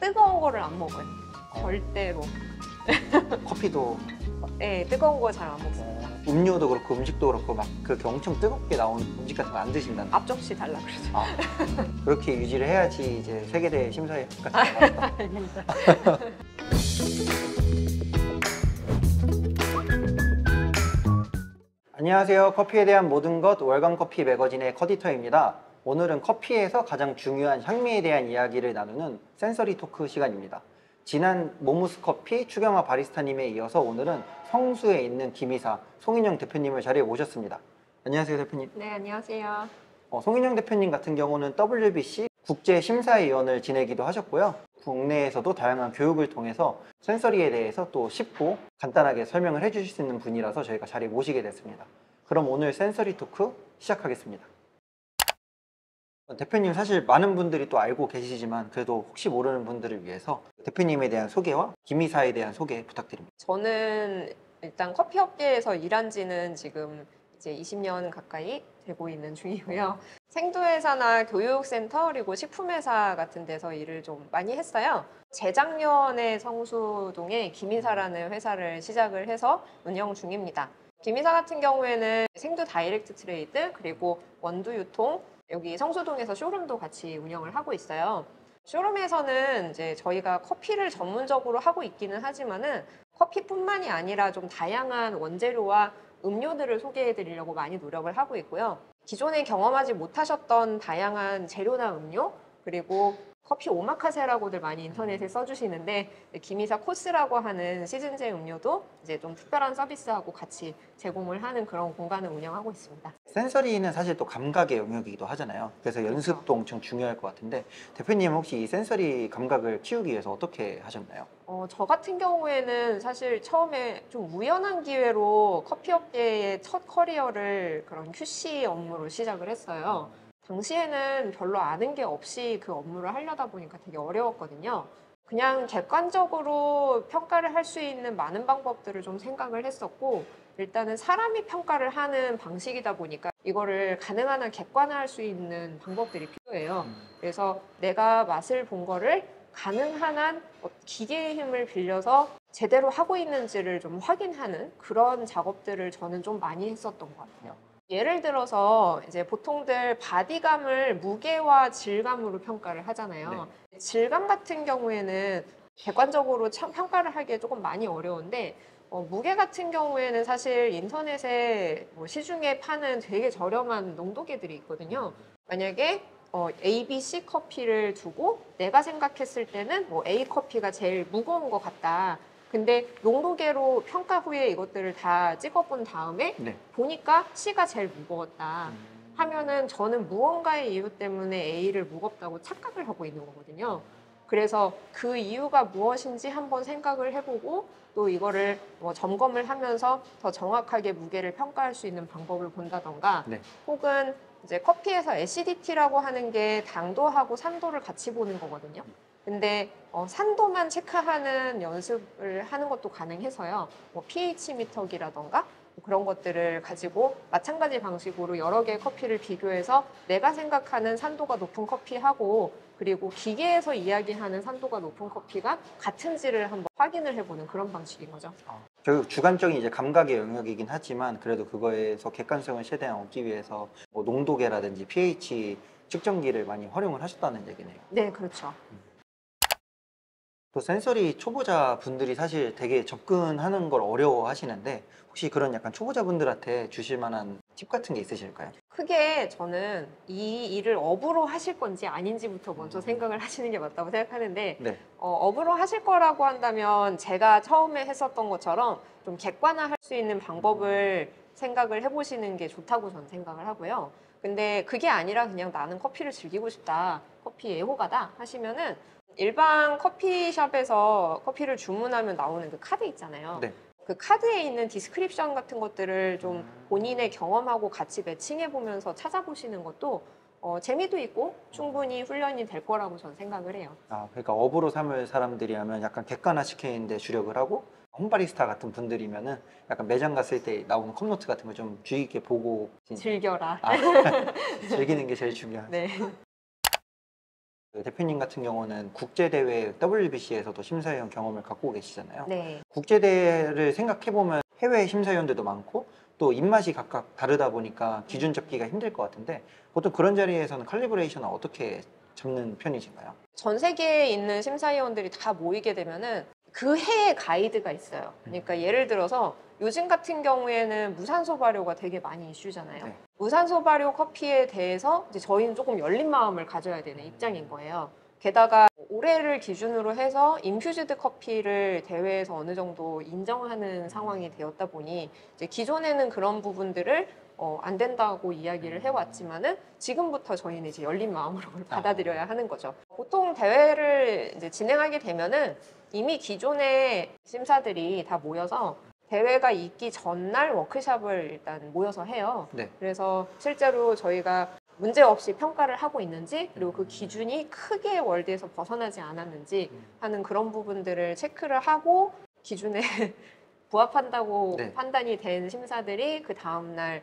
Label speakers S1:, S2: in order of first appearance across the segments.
S1: 뜨거운 거를 안 먹어요. 절대로.
S2: 커피도
S1: 네, 뜨거운 거 잘 안 먹어요.
S2: 음료도 그렇고 음식도 그렇고 막 그렇게 엄청 뜨겁게 나온 음식 같은 거 안 드신다는
S1: 앞접시 달라 그러죠.
S2: 그렇게 유지를 해야지 이제 세계대회 심사에 합격할
S1: 아닙니다.
S2: 안녕하세요. 커피에 대한 모든 것 월간 커피 매거진의 커디터입니다. 오늘은 커피에서 가장 중요한 향미에 대한 이야기를 나누는 센서리 토크 시간입니다. 지난 모무스 커피 추경화 바리스타님에 이어서 오늘은 성수에 있는 김이사 송인영 대표님을 자리에 모셨습니다. 안녕하세요, 대표님.
S1: 네, 안녕하세요.
S2: 송인영 대표님 같은 경우는 WBC 국제심사위원을 지내기도 하셨고요. 국내에서도 다양한 교육을 통해서 센서리에 대해서 또 쉽고 간단하게 설명을 해주실 수 있는 분이라서 저희가 자리에 모시게 됐습니다. 그럼 오늘 센서리 토크 시작하겠습니다. 대표님 사실 많은 분들이 또 알고 계시지만 그래도 혹시 모르는 분들을 위해서 대표님에 대한 소개와 김이사에 대한 소개 부탁드립니다.
S1: 저는 일단 커피 업계에서 일한 지는 지금 이제 20년 가까이 되고 있는 중이고요. 생두회사나 교육센터 그리고 식품회사 같은 데서 일을 좀 많이 했어요. 재작년에 성수동에 김이사라는 회사를 시작을 해서 운영 중입니다. 김이사 같은 경우에는 생두 다이렉트 트레이드 그리고 원두 유통 여기 성수동에서 쇼룸도 같이 운영을 하고 있어요. 쇼룸에서는 이제 저희가 커피를 전문적으로 하고 있기는 하지만은 커피뿐만이 아니라 좀 다양한 원재료와 음료들을 소개해 드리려고 많이 노력을 하고 있고요. 기존에 경험하지 못하셨던 다양한 재료나 음료 그리고 커피 오마카세라고들 많이 인터넷에 써주시는데 김이사 코스라고 하는 시즌제 음료도 이제 좀 특별한 서비스하고 같이 제공을 하는 그런 공간을 운영하고 있습니다.
S2: 센서리는 사실 또 감각의 영역이기도 하잖아요. 그래서 연습도 엄청 중요할 것 같은데 대표님 혹시 이 센서리 감각을 키우기 위해서 어떻게 하셨나요?
S1: 저 같은 경우에는 사실 처음에 좀 우연한 기회로 커피 업계의 첫 커리어를 그런 QC 업무로 시작을 했어요. 당시에는 별로 아는 게 없이 그 업무를 하려다 보니까 되게 어려웠거든요. 그냥 객관적으로 평가를 할 수 있는 많은 방법들을 좀 생각을 했었고, 일단은 사람이 평가를 하는 방식이다 보니까 이거를 가능한 한 객관화할 수 있는 방법들이 필요해요. 그래서 내가 맛을 본 거를 가능한 한 기계의 힘을 빌려서 제대로 하고 있는지를 좀 확인하는 그런 작업들을 저는 좀 많이 했었던 것 같아요. 예를 들어서 이제 보통들 바디감을 무게와 질감으로 평가를 하잖아요. 네. 질감 같은 경우에는 객관적으로 평가를 하기에 조금 많이 어려운데 무게 같은 경우에는 사실 인터넷에 시중에 파는 되게 저렴한 농도계들이 있거든요. 만약에 A, B, C 커피를 두고 내가 생각했을 때는 A 커피가 제일 무거운 것 같다. 근데 농도계로 평가 후에 이것들을 다 찍어본 다음에 보니까 C가 제일 무거웠다 하면은 저는 무언가의 이유 때문에 A를 무겁다고 착각을 하고 있는 거거든요. 그래서 그 이유가 무엇인지 한번 생각을 해보고 또 이거를 점검을 하면서 더 정확하게 무게를 평가할 수 있는 방법을 본다던가 혹은 이제 커피에서 애시디티라고 하는 게 당도하고 산도를 같이 보는 거거든요. 근데 산도만 체크하는 연습을 하는 것도 가능해서요. pH 미터기라던가 그런 것들을 가지고 마찬가지 방식으로 여러 개의 커피를 비교해서 내가 생각하는 산도가 높은 커피하고 그리고 기계에서 이야기하는 산도가 높은 커피가 같은지를 한번 확인을 해보는 그런 방식인 거죠.
S2: 결국 주관적인 이제 감각의 영역이긴 하지만 그래도 그거에서 객관성을 최대한 얻기 위해서 농도계라든지 pH 측정기를 많이 활용을 하셨다는 얘기네요.
S1: 네, 그렇죠.
S2: 또 센서리 초보자 분들이 사실 되게 접근하는 걸 어려워 하시는데 혹시 그런 약간 초보자 분들한테 주실 만한 팁 같은 게 있으실까요?
S1: 크게 저는 이 일을 업으로 하실 건지 아닌지부터 먼저 생각을 하시는 게 맞다고 생각하는데 업으로 하실 거라고 한다면 제가 처음에 했었던 것처럼 좀 객관화할 수 있는 방법을 생각을 해보시는 게 좋다고 저는 생각을 하고요. 근데 그게 아니라 그냥 나는 커피를 즐기고 싶다, 커피 애호가다 하시면은 일반 커피숍에서 커피를 주문하면 나오는 그 카드 있잖아요. 그 카드에 있는 디스크립션 같은 것들을 좀 본인의 경험하고 같이 매칭해 보면서 찾아보시는 것도 재미도 있고 충분히 훈련이 될 거라고 저는 생각을 해요.
S2: 그러니까 업으로 삼을 사람들이라면 약간 객관화 시키는 데 주력을 하고 홈바리스타 같은 분들이면은 약간 매장 갔을 때 나오는 컵노트 같은 걸 좀 주의 깊게 보고
S1: 즐겨라.
S2: 즐기는 게 제일 중요하죠.
S1: 네.
S2: 그 대표님 같은 경우는 국제대회 WBC에서도 심사위원 경험을 갖고 계시잖아요.
S1: 네.
S2: 국제대회를 생각해보면 해외 심사위원들도 많고 또 입맛이 각각 다르다 보니까 기준 잡기가 힘들 것 같은데 보통 그런 자리에서는 칼리브레이션을 어떻게 잡는 편이신가요?
S1: 전 세계에 있는 심사위원들이 다 모이게 되면은 그 해의 가이드가 있어요. 그러니까 예를 들어서 요즘 같은 경우에는 무산소 발효가 되게 많이 이슈잖아요.
S2: 네.
S1: 무산소 발효 커피에 대해서 이제 저희는 조금 열린 마음을 가져야 되는 입장인 거예요. 게다가 올해를 기준으로 해서 인퓨즈드 커피를 대회에서 어느 정도 인정하는 상황이 되었다 보니 이제 기존에는 그런 부분들을 안 된다고 이야기를 해왔지만은 지금부터 저희는 이제 열린 마음으로 그걸 받아들여야 하는 거죠. 보통 대회를 이제 진행하게 되면은 이미 기존의 심사들이 다 모여서 대회가 있기 전날 워크숍을 일단 모여서 해요.
S2: 네.
S1: 그래서 실제로 저희가 문제없이 평가를 하고 있는지 그리고 그 기준이 크게 월드에서 벗어나지 않았는지 하는 그런 부분들을 체크를 하고 기준에 부합한다고
S2: 네.
S1: 판단이 된 심사들이 그 다음날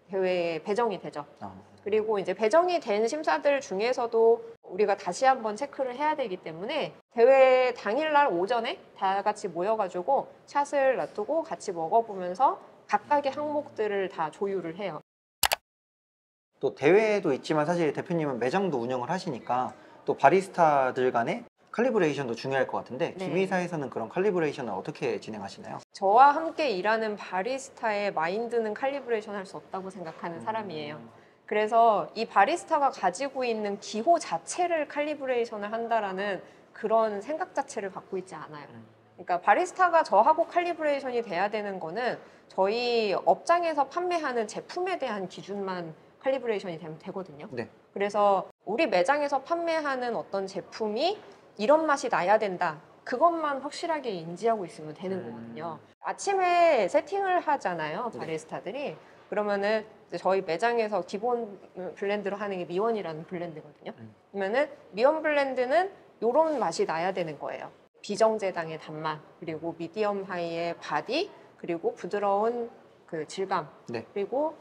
S1: 대회에 배정이 되죠.
S2: 아,
S1: 그리고 이제 배정이 된 심사들 중에서도 우리가 다시 한번 체크를 해야 되기 때문에 대회 당일날 오전에 다 같이 모여가지고 샷을 놔두고 같이 먹어보면서 각각의 항목들을 다 조율을 해요.
S2: 또 대회도 있지만 사실 대표님은 매장도 운영을 하시니까 또 바리스타들 간의 칼리브레이션도 중요할 것 같은데
S1: 네.
S2: 김이사에서는 그런 칼리브레이션을 어떻게 진행하시나요?
S1: 저와 함께 일하는 바리스타의 마인드는 칼리브레이션 할 수 없다고 생각하는 사람이에요. 그래서 이 바리스타가 가지고 있는 기호 자체를 칼리브레이션을 한다라는 그런 생각 자체를 갖고 있지 않아요. 그러니까 바리스타가 저하고 칼리브레이션이 돼야 되는 거는 저희 업장에서 판매하는 제품에 대한 기준만 칼리브레이션이 되면 되거든요.
S2: 네.
S1: 그래서 우리 매장에서 판매하는 어떤 제품이 이런 맛이 나야 된다. 그것만 확실하게 인지하고 있으면 되는 거거든요. 아침에 세팅을 하잖아요,
S2: 네.
S1: 바리스타들이. 그러면은 이제 저희 매장에서 기본 블렌드로 하는 게 미원이라는 블렌드거든요. 그러면은 미원 블렌드는 이런 맛이 나야 되는 거예요. 비정제당의 단맛, 그리고 미디엄 하이의 바디, 그리고 부드러운 그 질감,
S2: 네.
S1: 그리고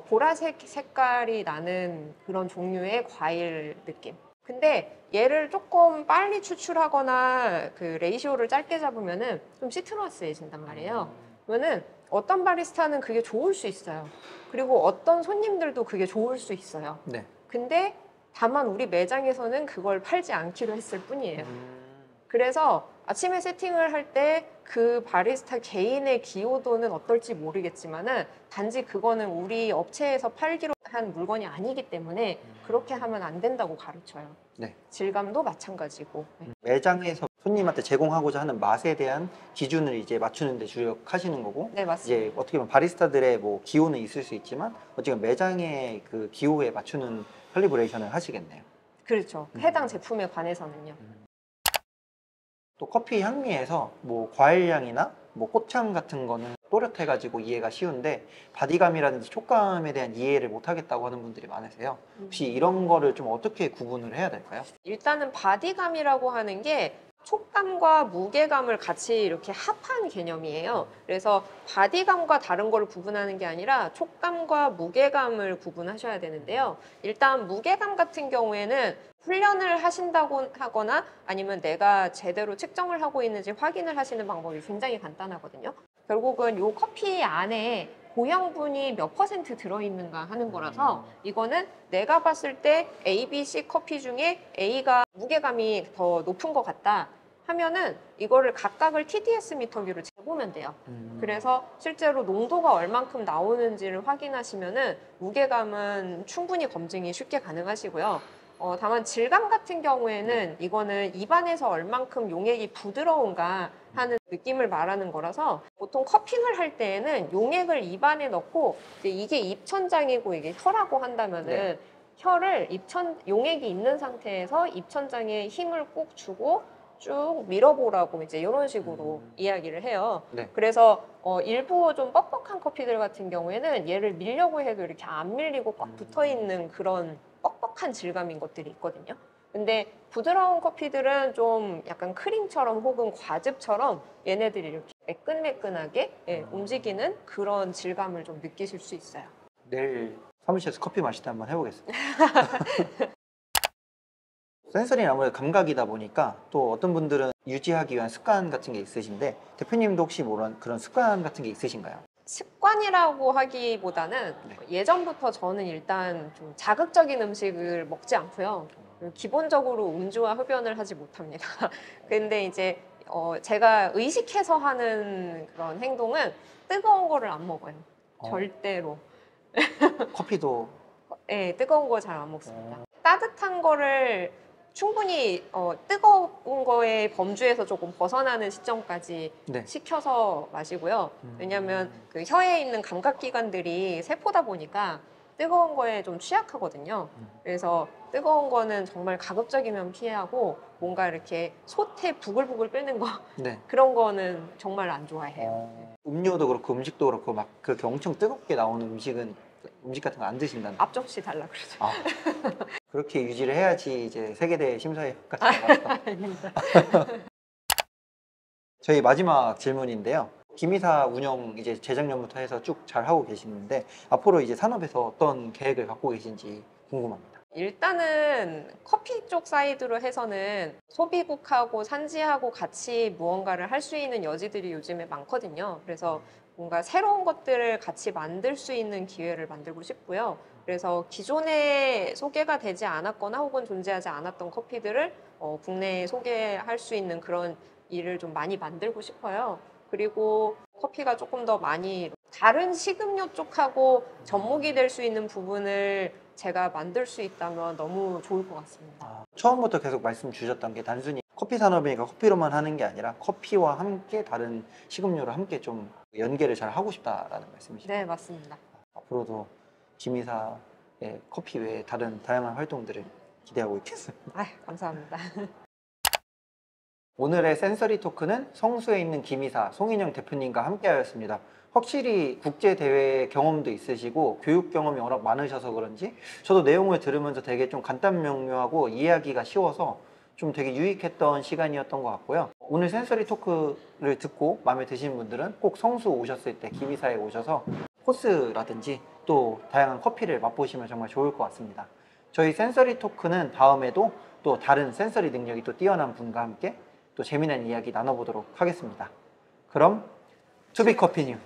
S1: 보라색 색깔이 나는 그런 종류의 과일 느낌. 근데 얘를 조금 빨리 추출하거나 그 레이시오를 짧게 잡으면은 좀 시트러스해진단 말이에요. 그러면은 어떤 바리스타는 그게 좋을 수 있어요. 그리고 어떤 손님들도 그게 좋을 수 있어요.
S2: 네.
S1: 근데 다만 우리 매장에서는 그걸 팔지 않기로 했을 뿐이에요. 그래서 아침에 세팅을 할 때 그 바리스타 개인의 기호도는 어떨지 모르겠지만은 단지 그거는 우리 업체에서 팔기로 한 물건이 아니기 때문에 그렇게 하면 안 된다고 가르쳐요.
S2: 네.
S1: 질감도 마찬가지고. 네.
S2: 매장에서 손님한테 제공하고자 하는 맛에 대한 기준을 이제 맞추는 데 주력하시는 거고
S1: 네, 맞습니다.
S2: 이제 어떻게 보면 바리스타들의 뭐 기호는 있을 수 있지만 어쨌든 매장의 그 기호에 맞추는 칼리브레이션을 하시겠네요.
S1: 그렇죠. 해당 제품에 관해서는요.
S2: 또 커피 향미에서 뭐 과일향이나 뭐 꽃향 같은 거는 또렷해가지고 이해가 쉬운데 바디감이라든지 촉감에 대한 이해를 못 하겠다고 하는 분들이 많으세요. 혹시 이런 거를 좀 어떻게 구분을 해야 될까요?
S1: 일단은 바디감이라고 하는 게 촉감과 무게감을 같이 이렇게 합한 개념이에요. 그래서 바디감과 다른 걸 구분하는 게 아니라 촉감과 무게감을 구분하셔야 되는데요. 일단 무게감 같은 경우에는 훈련을 하신다고 하거나 아니면 내가 제대로 측정을 하고 있는지 확인을 하시는 방법이 굉장히 간단하거든요. 결국은 이 커피 안에 고형분이 몇 퍼센트 들어있는가 하는 거라서 이거는 내가 봤을 때 A, B, C 커피 중에 A가 무게감이 더 높은 것 같다 하면은 이거를 각각을 TDS 미터기로 재보면 돼요. 그래서 실제로 농도가 얼만큼 나오는지를 확인하시면은 무게감은 충분히 검증이 쉽게 가능하시고요. 다만 질감 같은 경우에는 이거는 입안에서 얼만큼 용액이 부드러운가 하는 느낌을 말하는 거라서 보통 커핑을 할 때에는 용액을 입안에 넣고 이게 입천장이고 이게 혀라고 한다면은
S2: 네.
S1: 혀를 용액이 있는 상태에서 입천장에 힘을 꼭 주고 쭉 밀어보라고 이제 이런 식으로 이야기를 해요.
S2: 네.
S1: 그래서 일부 좀 뻑뻑한 커피들 같은 경우에는 얘를 밀려고 해도 이렇게 안 밀리고 꽉 붙어 있는 그런 뻑뻑한 질감인 것들이 있거든요. 근데 부드러운 커피들은 좀 약간 크림처럼 혹은 과즙처럼 얘네들이 이렇게 매끈매끈하게 움직이는 그런 질감을 좀 느끼실 수 있어요.
S2: 내일 사무실에서 커피 마실 때 한번 해보겠습니다. 센서리는 아무래도 감각이다 보니까 또 어떤 분들은 유지하기 위한 습관 같은 게 있으신데 대표님도 혹시 그런 습관 같은 게 있으신가요?
S1: 습관이라고 하기보다는
S2: 네.
S1: 예전부터 저는 일단 좀 자극적인 음식을 먹지 않고요. 기본적으로 음주와 흡연을 하지 못합니다. 근데 이제 제가 의식해서 하는 그런 행동은 뜨거운 거를 안 먹어요. 절대로.
S2: 커피도
S1: 네, 뜨거운 거 잘 안 먹습니다. 따뜻한 거를 충분히 뜨거운 거의 범주에서 조금 벗어나는 시점까지
S2: 네.
S1: 식혀서 마시고요. 왜냐하면 그 혀에 있는 감각기관들이 세포다 보니까 뜨거운 거에 좀 취약하거든요. 그래서 뜨거운 거는 정말 가급적이면 피하고 뭔가 이렇게 솥에 부글부글 끓는 거
S2: 네.
S1: 그런 거는 정말 안 좋아해요.
S2: 음료도 그렇고 음식도 그렇고 막 그렇게 엄청 뜨겁게 나오는 음식 같은 거 안 드신다는
S1: 앞접시 달라 그러죠.
S2: 아, 그렇게 유지를 해야지 이제 세계대 심사위원까지 나와서
S1: 아닙니다.
S2: 저희 마지막 질문인데요. 김이사 운영 이제 재작년부터 해서 쭉 잘 하고 계시는데 앞으로 이제 산업에서 어떤 계획을 갖고 계신지 궁금합니다.
S1: 일단은 커피 쪽 사이드로 해서는 소비국하고 산지하고 같이 무언가를 할 수 있는 여지들이 요즘에 많거든요. 그래서 뭔가 새로운 것들을 같이 만들 수 있는 기회를 만들고 싶고요. 그래서 기존에 소개가 되지 않았거나 혹은 존재하지 않았던 커피들을 국내에 소개할 수 있는 그런 일을 좀 많이 만들고 싶어요. 그리고 커피가 조금 더 많이 다른 식음료 쪽하고 접목이 될 수 있는 부분을 제가 만들 수 있다면 너무 좋을 것 같습니다.
S2: 처음부터 계속 말씀 주셨던 게 단순히 커피 산업이니까 커피로만 하는 게 아니라 커피와 함께 다른 식음료를 함께 좀 연계를 잘 하고 싶다라는 말씀이시죠?
S1: 네, 맞습니다.
S2: 앞으로도 김이사의 커피 외에 다른 다양한 활동들을 기대하고 있겠습니다.
S1: 아, 감사합니다.
S2: 오늘의 센서리 토크는 성수에 있는 김이사 송인영 대표님과 함께하였습니다. 확실히 국제대회 경험도 있으시고 교육 경험이 워낙 많으셔서 그런지 저도 내용을 들으면서 되게 좀 간단 명료하고 이해하기가 쉬워서 좀 되게 유익했던 시간이었던 것 같고요. 오늘 센서리 토크를 듣고 마음에 드시는 분들은 꼭 성수 오셨을 때 김이사에 오셔서 코스라든지 또 다양한 커피를 맛보시면 정말 좋을 것 같습니다. 저희 센서리 토크는 다음에도 또 다른 센서리 능력이 또 뛰어난 분과 함께 또 재미난 이야기 나눠보도록 하겠습니다. 그럼 투비커피뉴